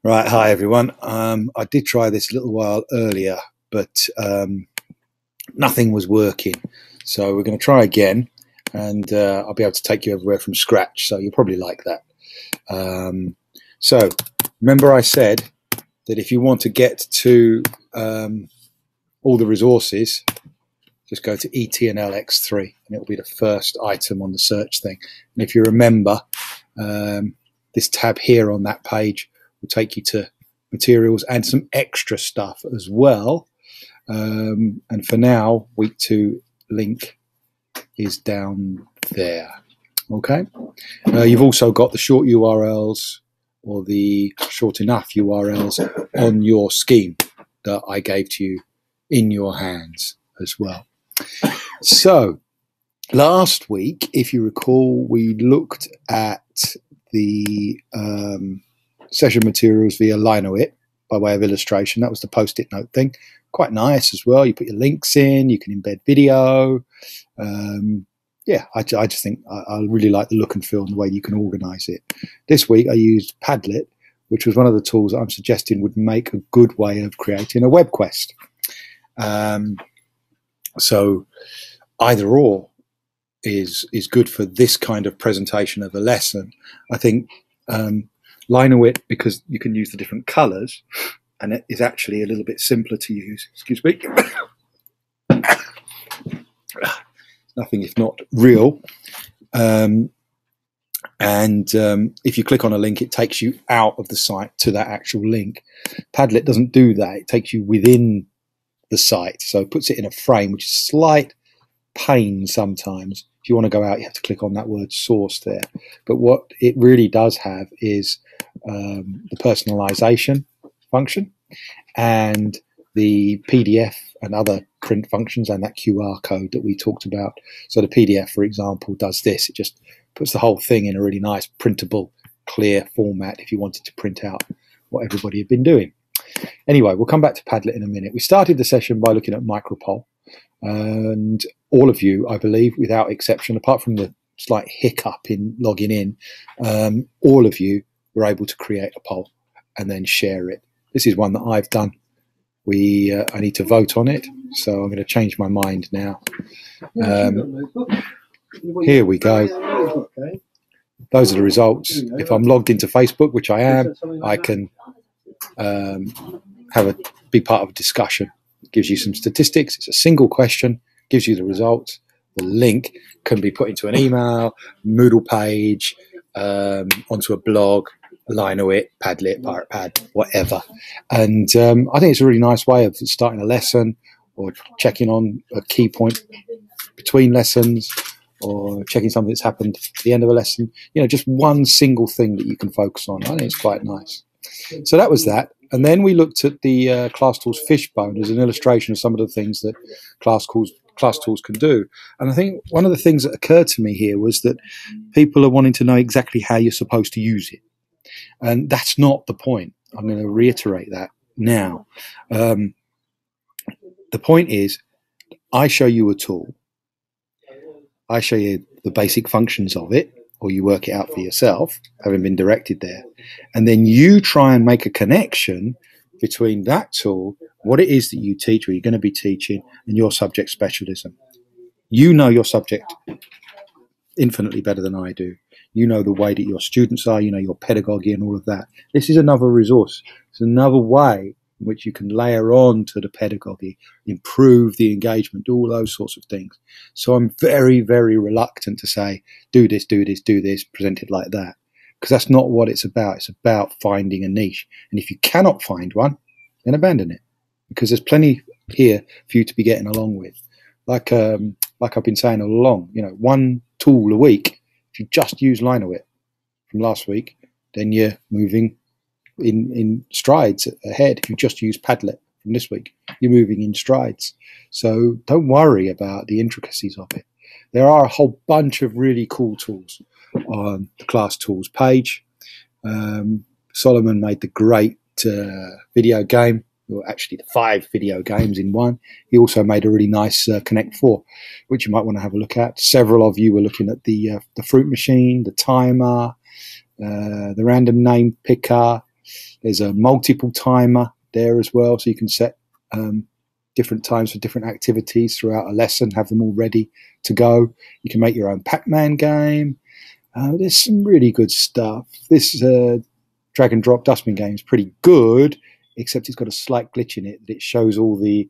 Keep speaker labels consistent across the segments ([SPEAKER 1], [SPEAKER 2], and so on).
[SPEAKER 1] Right, hi everyone. I did try this a little while earlier, but nothing was working. So we're going to try again, and I'll be able to take you everywhere from scratch. So you'll probably like that. So remember, I said that if you want to get to all the resources, just go to ETNL X3, and it'll be the first item on the search thing. And if you remember, this tab here on that page will take you to materials and some extra stuff as well. And for now, week 2 link is down there. Okay. You've also got the short URLs or the short enough URLs on your scheme that I gave to you in your hands as well. So last week, if you recall, we looked at the session materials via Linoit by way of illustration. That was the post-it note thing. Quite nice as well. You put your links in, you can embed video. Yeah, I just think I really like the look and feel and the way you can organize it. This week I used Padlet, which was one of the tools that I'm suggesting would make a good way of creating a web quest. So either or is good for this kind of presentation of a lesson. I think Linoit, because you can use the different colors, and it is actually a little bit simpler to use. Excuse me. Nothing if not real. And if you click on a link, it takes you out of the site to that actual link. Padlet doesn't do that. It takes you within the site. So it puts it in a frame, which is a slight pain sometimes. If you want to go out, you have to click on that word source there. But what it really does have is the personalization function and the PDF and other print functions and that QR code that we talked about. So the PDF, for example, does this. It just puts the whole thing in a really nice printable, clear format if you wanted to print out what everybody had been doing. Anyway, we'll come back to Padlet in a minute. We started the session by looking at MicroPoll, and all of you, I believe, without exception, apart from the slight hiccup in logging in, all of you were able to create a poll and then share it. This is one that I've done. I need to vote on it, so I'm going to change my mind now. Here we go. Those are the results. If I'm logged into Facebook, which I am, I can be part of a discussion. It gives you some statistics. It's a single question, gives you the results. The link can be put into an email, Moodle page, onto a blog, Linoit, Padlet, Pirate Pad, whatever. And I think it's a really nice way of starting a lesson or checking on a key point between lessons or checking something that's happened at the end of a lesson. You know, just one single thing that you can focus on. I think it's quite nice. So that was that. And then we looked at the ClassTools Fishbone as an illustration of some of the things that ClassTools can do. And I think one of the things that occurred to me here was that people are wanting to know exactly how you're supposed to use it. And that's not the point. I'm going to reiterate that now. The point is, I show you a tool. I show you the basic functions of it, or you work it out for yourself, having been directed there. And then you try and make a connection between that tool, what it is that you teach or you're going to be teaching, and your subject specialism. You know your subject infinitely better than I do. You know the way that your students are, you know your pedagogy and all of that. This is another resource. It's another way in which you can layer on to the pedagogy, improve the engagement, do all those sorts of things. So I'm very, very reluctant to say, do this, present it like that. Because that's not what it's about. It's about finding a niche. And if you cannot find one, then abandon it. Because there's plenty here for you to be getting along with. Like I've been saying all along, you know, one tool a week. If you just use Linoit from last week, then you're moving in strides ahead. If you just use Padlet from this week, you're moving in strides. So don't worry about the intricacies of it. There are a whole bunch of really cool tools on the ClassTools page. Solomon made the great video game, or actually the 5 video games in one. He also made a really nice Connect 4, which you might want to have a look at. Several of you were looking at the fruit machine, the timer, the random name picker, There's a multiple timer there as well, so you can set different times for different activities throughout a lesson, have them all ready to go. You can make your own Pac-Man game. There's some really good stuff. This drag and drop dustbin game is pretty good, except it's got a slight glitch in it that it shows all the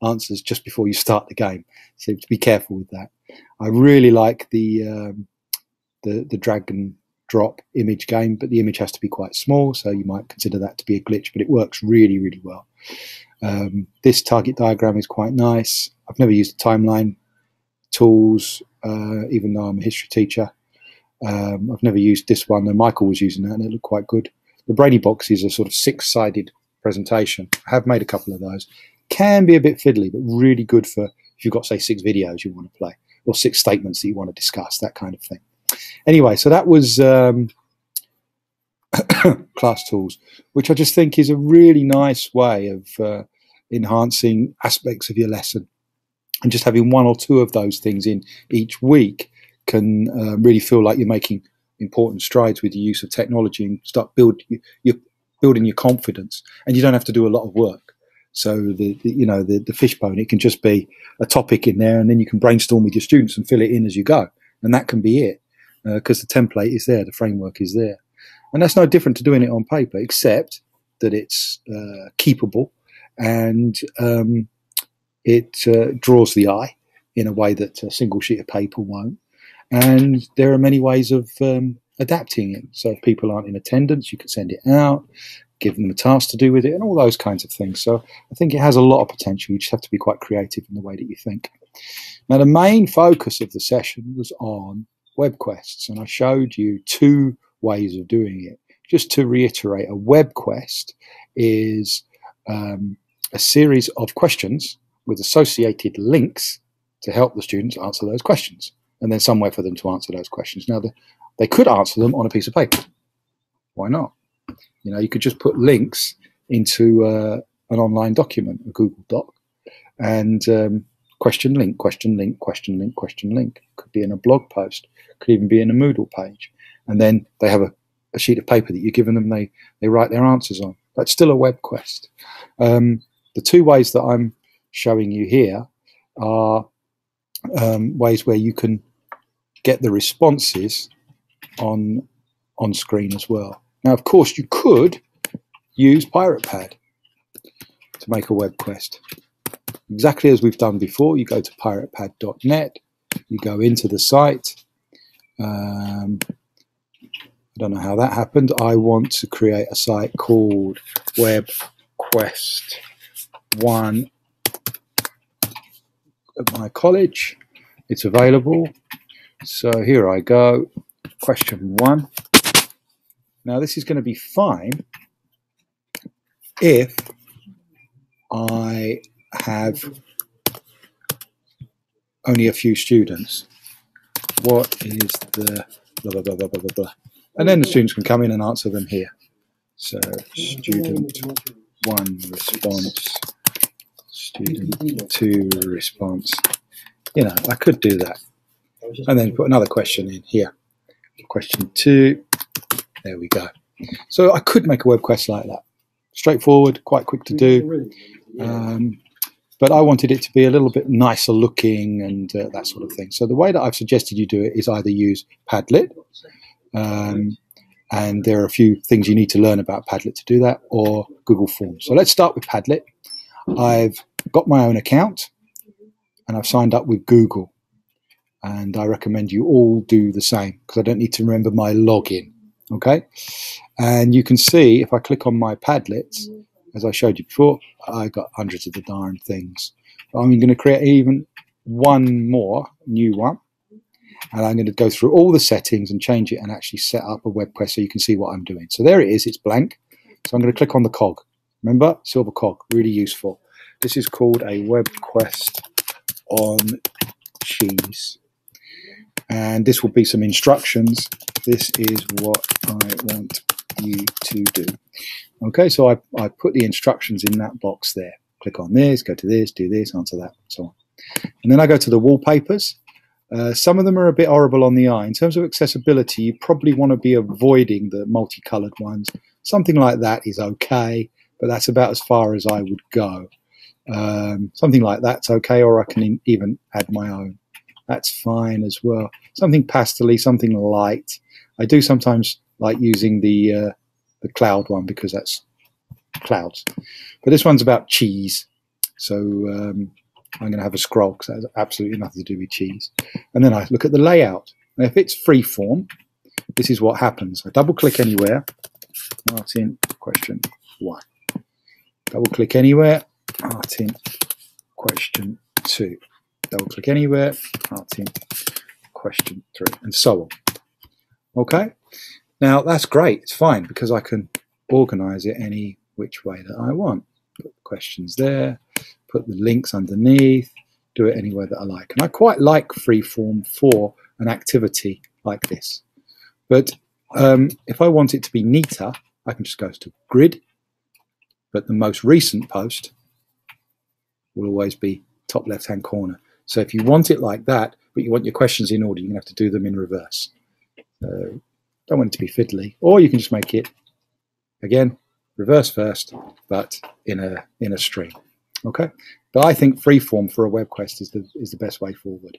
[SPEAKER 1] answers just before you start the game. So to be careful with that. I really like the drag and drop image game, but the image has to be quite small, so you might consider that to be a glitch, but it works really, really well. This target diagram is quite nice. I've never used the timeline tools, even though I'm a history teacher. I've never used this one, though Michael was using that and it looked quite good. The Brainy Box is a sort of 6-sided presentation. I have made a couple of those. Can be a bit fiddly, but really good for if you've got, say, 6 videos you want to play, or 6 statements that you want to discuss, that kind of thing. Anyway, so that was class tools, which I just think is a really nice way of enhancing aspects of your lesson. And just having 1 or 2 of those things in each week can really feel like you're making important strides with the use of technology and start building your confidence. And you don't have to do a lot of work. So the fishbone, it can just be a topic in there, and then you can brainstorm with your students and fill it in as you go, and that can be it, because the template is there, the framework is there, and that's no different to doing it on paper, except that it's keepable and it draws the eye in a way that a single sheet of paper won't. And there are many ways of adapting it. So if people aren't in attendance, you can send it out, give them a task to do with it, and all those kinds of things. So I think it has a lot of potential. You just have to be quite creative in the way that you think. Now, the main focus of the session was on web quests, and I showed you 2 ways of doing it. Just to reiterate, a web quest is a series of questions with associated links to help the students answer those questions, and then somewhere for them to answer those questions. Now, they could answer them on a piece of paper. Why not? You know, you could just put links into an online document, a Google Doc, and question link, question link, question link, question link. Could be in a blog post, could even be in a Moodle page. And then they have a sheet of paper that you've given them, they write their answers on. That's still a web quest. The 2 ways that I'm showing you here are ways where you can get the responses on screen as well. Now, of course, you could use Pirate Pad to make a web quest. Exactly as we've done before, you go to piratepad.net, you go into the site. I don't know how that happened. I want to create a site called WebQuest1 at my college. It's available. So here I go, question 1. Now, this is going to be fine if I have only a few students. What is the blah, blah, blah, blah, blah, blah. And then the students can come in and answer them here. So student 1 response, student 2 response. You know, I could do that. And then put another question in here. Question 2. There we go. So I could make a web quest like that. Straightforward, quite quick to do. But I wanted it to be a little bit nicer looking and that sort of thing. So the way that I've suggested you do it is either use Padlet, and there are a few things you need to learn about Padlet to do that, or Google Forms. So let's start with Padlet. I've got my own account and I've signed up with Google. And I recommend you all do the same because I don't need to remember my login. Okay, and you can see if I click on my Padlets, as I showed you before, I got hundreds of the darn things. I'm going to create even one more new one, and I'm going to go through all the settings and change it and actually set up a web quest so you can see what I'm doing. So there it is, it's blank. So I'm going to click on the cog. Remember, silver cog, really useful. This is called a web quest on cheese. And this will be some instructions. This is what I want you to do. Okay, so I put the instructions in that box there. Click on this, go to this, do this, answer that, and so on. And then I go to the wallpapers. Some of them are a bit horrible on the eye. In terms of accessibility, you probably want to be avoiding the multicolored ones. Something like that is okay, but that's about as far as I would go. Something like that's okay, or I can even add my own. That's fine as well. Something pastel-y, something light. I do sometimes like using the cloud one because that's clouds. But this one's about cheese. So I'm going to have a scroll because that has absolutely nothing to do with cheese. And then I look at the layout. Now, if it's free form, this is what happens. I double click anywhere. Martin, question 1. Double click anywhere. Martin, question 2. Double click anywhere. Martin, question 3, and so on. Okay. Now that's great. It's fine because I can organize it any which way that I want. Put the questions there, put the links underneath, do it any way that I like. And I quite like freeform for an activity like this. But if I want it to be neater, I can just go to grid. But the most recent post will always be top left-hand corner. So if you want it like that, but you want your questions in order, you're going to have to do them in reverse. So don't want it to be fiddly. Or you can just make it, again, reverse first, but in a string. Okay? But I think freeform for a web quest is the best way forward.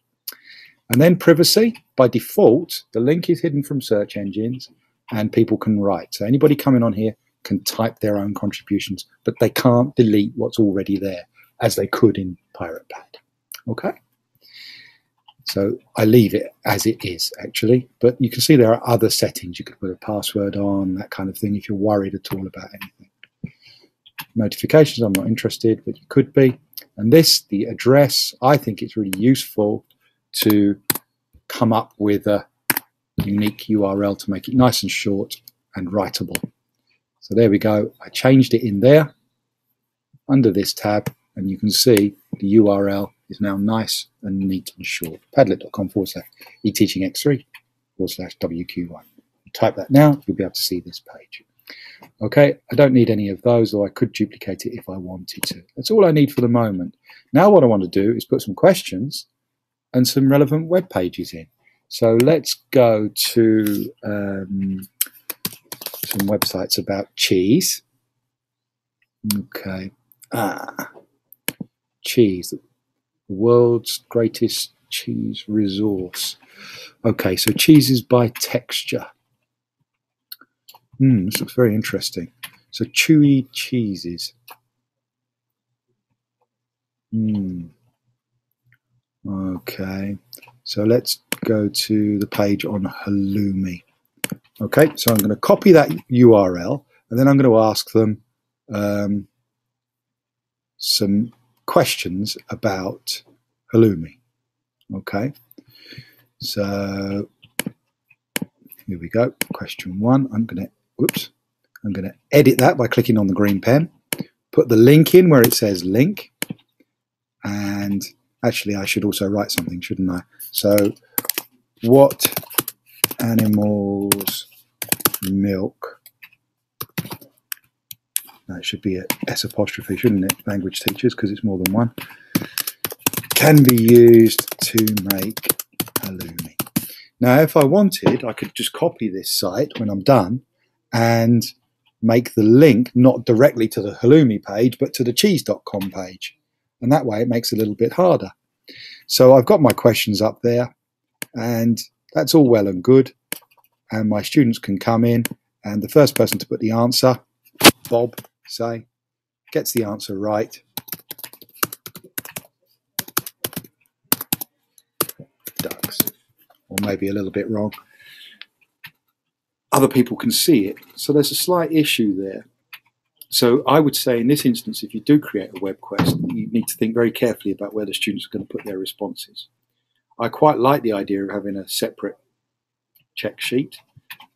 [SPEAKER 1] And then privacy. By default, the link is hidden from search engines and people can write. So anybody coming on here can type their own contributions, but they can't delete what's already there, as they could in Pirate Pad. Okay? So I leave it as it is, actually. But you can see there are other settings. You could put a password on, that kind of thing, if you're worried at all about anything. Notifications, I'm not interested, but you could be. And this, the address, I think it's really useful to come up with a unique URL to make it nice and short and writable. So there we go. I changed it in there under this tab, and you can see the URL is now nice and neat and short. Padlet.com/eteachingx3/WQ1. Type that now, you'll be able to see this page. Okay, I don't need any of those, or I could duplicate it if I wanted to. That's all I need for the moment. Now what I want to do is put some questions and some relevant web pages in. So let's go to some websites about cheese. Okay. Cheese, the world's greatest cheese resource. Okay, so cheeses by texture. This looks very interesting. So chewy cheeses. Okay, so let's go to the page on halloumi. Okay, so I'm going to copy that URL, and then I'm going to ask them some questions about halloumi. Okay, so here we go. Question 1. I'm going to edit that by clicking on the green pen. Put the link in where it says link, and actually I should also write something, shouldn't I? So, what animals milk? That should be a S apostrophe, shouldn't it? Language teachers, because it's more than one. Can be used to make halloumi. Now, if I wanted, I could just copy this site when I'm done and make the link not directly to the halloumi page, but to the cheese.com page. And that way it makes it a little bit harder. So I've got my questions up there, and that's all well and good. And my students can come in, and the first person to put the answer, Bob, say, gets the answer right. Ducks. Or maybe a little bit wrong. Other people can see it. So there's a slight issue there. So I would say in this instance, if you do create a web quest, you need to think very carefully about where the students are going to put their responses. I quite like the idea of having a separate check sheet.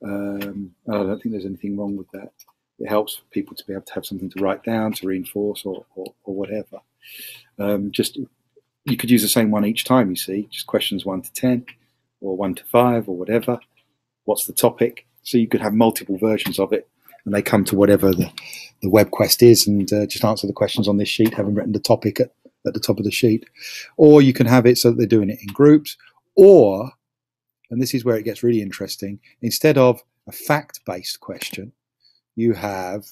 [SPEAKER 1] I don't think there's anything wrong with that. It helps people to be able to have something to write down, to reinforce, or whatever. You could use the same one each time, you see, just questions 1 to 10, or 1 to 5, or whatever. What's the topic? So you could have multiple versions of it, and they come to whatever the web quest is, and just answer the questions on this sheet, having written the topic at the top of the sheet. Or you can have it so that they're doing it in groups, Or, and this is where it gets really interesting, instead of a fact-based question, you have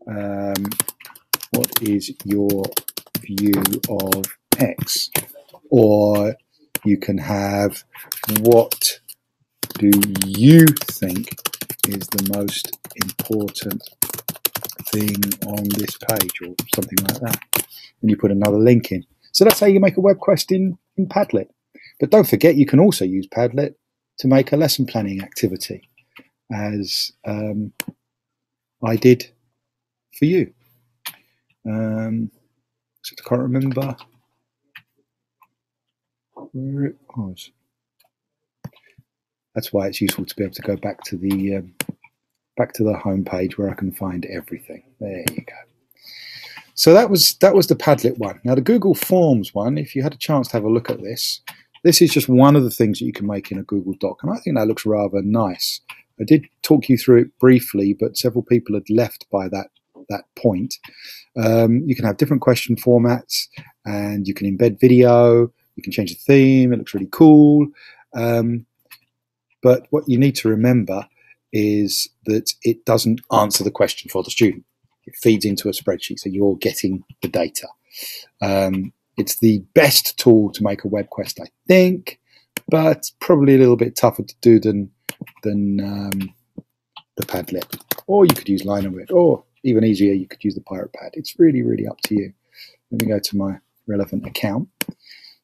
[SPEAKER 1] what is your view of X? Or you can have, what do you think is the most important thing on this page, or something like that. And you put another link in. So that's how you make a web quest in Padlet. But don't forget, you can also use Padlet to make a lesson planning activity, as I did for you. So I can't remember where it was. That's why it's useful to be able to go back to the home page where I can find everything. There you go. So that was the Padlet one. Now the Google Forms one, if you had a chance to have a look at this, this is just one of the things that you can make in a Google Doc, and I think that looks rather nice. I did talk you through it briefly, but several people had left by that point. You can have different question formats, and you can embed video. You can change the theme. It looks really cool. But what you need to remember is that it doesn't answer the question for the student. It feeds into a spreadsheet, so you're getting the data. It's the best tool to make a web quest, I think, but probably a little bit tougher to do than the Padlet. Or you could use Lineaware, or even easier, you could use the Pirate Pad. It's really, really up to you. Let me go to my relevant account.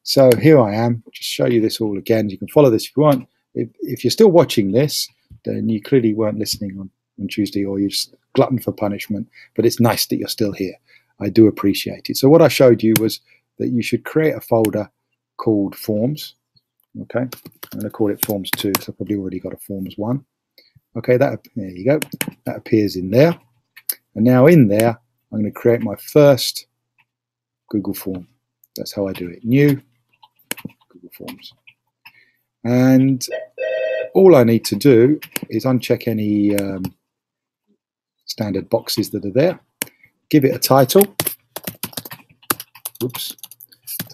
[SPEAKER 1] So here I am. I'll just show you this all again. You can follow this if you want. If you're still watching this, then you clearly weren't listening on Tuesday, or you're just glutton for punishment, but it's nice that you're still here. I do appreciate it. So what I showed you was that you should create a folder called Forms. Okay, I'm going to call it Forms 2 because I've probably already got a Forms 1. Okay, there you go. That appears in there. And now in there, I'm going to create my first Google form. That's how I do it. New Google Forms. And all I need to do is uncheck any standard boxes that are there, give it a title. Oops,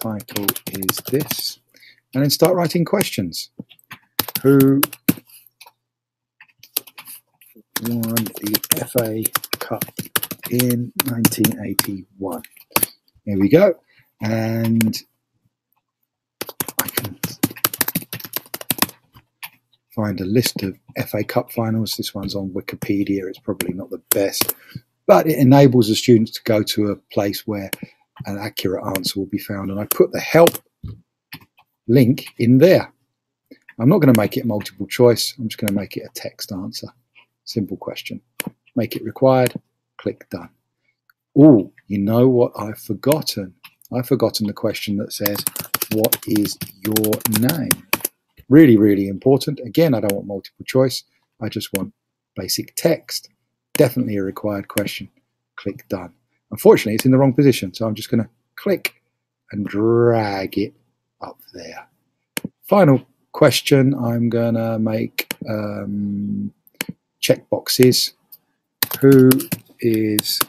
[SPEAKER 1] title is this, and then start writing questions. Who won the FA Cup in 1981? There we go. And I can find a list of FA Cup finals. This one's on Wikipedia. It's probably not the best, but it enables the students to go to a place where an accurate answer will be found. And I put the help link in there. I'm not going to make it multiple choice. I'm just going to make it a text answer. Simple question. Make it required. Click done. Oh, you know what I've forgotten? I've forgotten the question that says, what is your name? Really, really important. Again, I don't want multiple choice. I just want basic text. Definitely a required question. Click done. Unfortunately, it's in the wrong position, so I'm just going to click and drag it up there. Final question, I'm going to make check boxes. Who is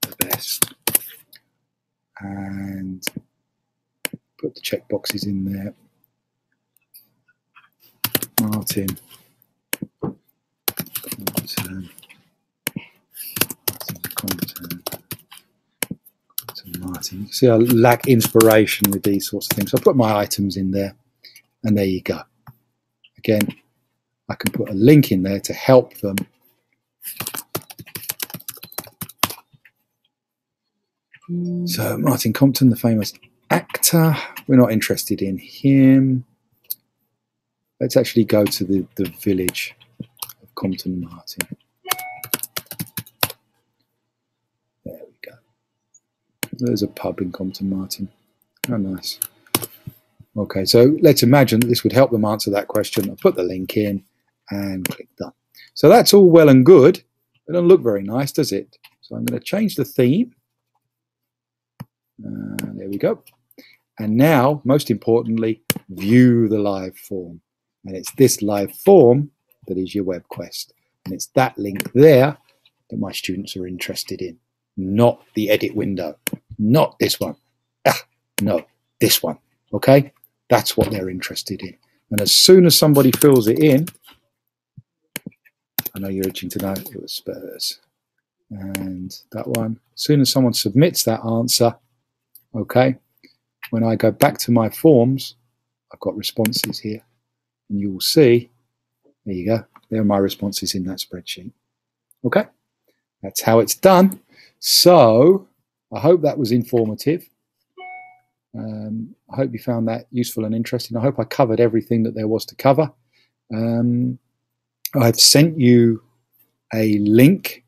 [SPEAKER 1] the best? And put the check boxes in there. Martin Martin. See, I lack inspiration with these sorts of things. So I put my items in there, and there you go. Again, I can put a link in there to help them. So Martin Compton, the famous actor, we're not interested in him. Let's actually go to the village of Compton Martin. There we go. There's a pub in Compton Martin. How nice. Okay, so let's imagine that this would help them answer that question. I'll put the link in and click done. So that's all well and good. It doesn't look very nice, does it? So I'm going to change the theme. There we go. And now, most importantly, view the live form. And it's this live form that is your web quest. And it's that link there that my students are interested in, not the edit window, not this one. No, this one. Okay? That's what they're interested in. And as soon as somebody fills it in, I know you're itching to know, it was Spurs. And that one, as soon as someone submits that answer, okay, when I go back to my forms, I've got responses here. And you will see, there you go, there are my responses in that spreadsheet. Okay, that's how it's done. So I hope that was informative. I hope you found that useful and interesting. I hope I covered everything that there was to cover. I've sent you a link,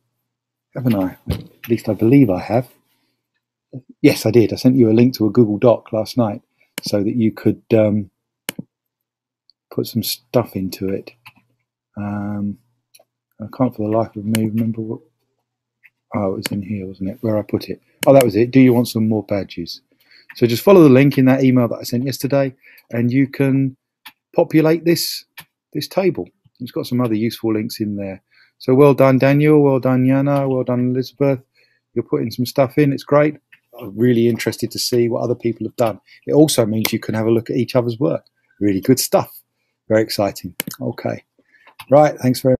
[SPEAKER 1] haven't I? At least I believe I have. Yes, I did. I sent you a link to a Google Doc last night so that you could put some stuff into it. I can't for the life of me remember what. Oh, it was in here, wasn't it? Where I put it. Oh, that was it. Do you want some more badges? So just follow the link in that email that I sent yesterday, and you can populate this table. It's got some other useful links in there. So well done, Daniel. Well done, Yana. Well done, Elizabeth. You're putting some stuff in. It's great. I'm really interested to see what other people have done. It also means you can have a look at each other's work. Really good stuff. Very exciting. Okay. Right. Thanks very much.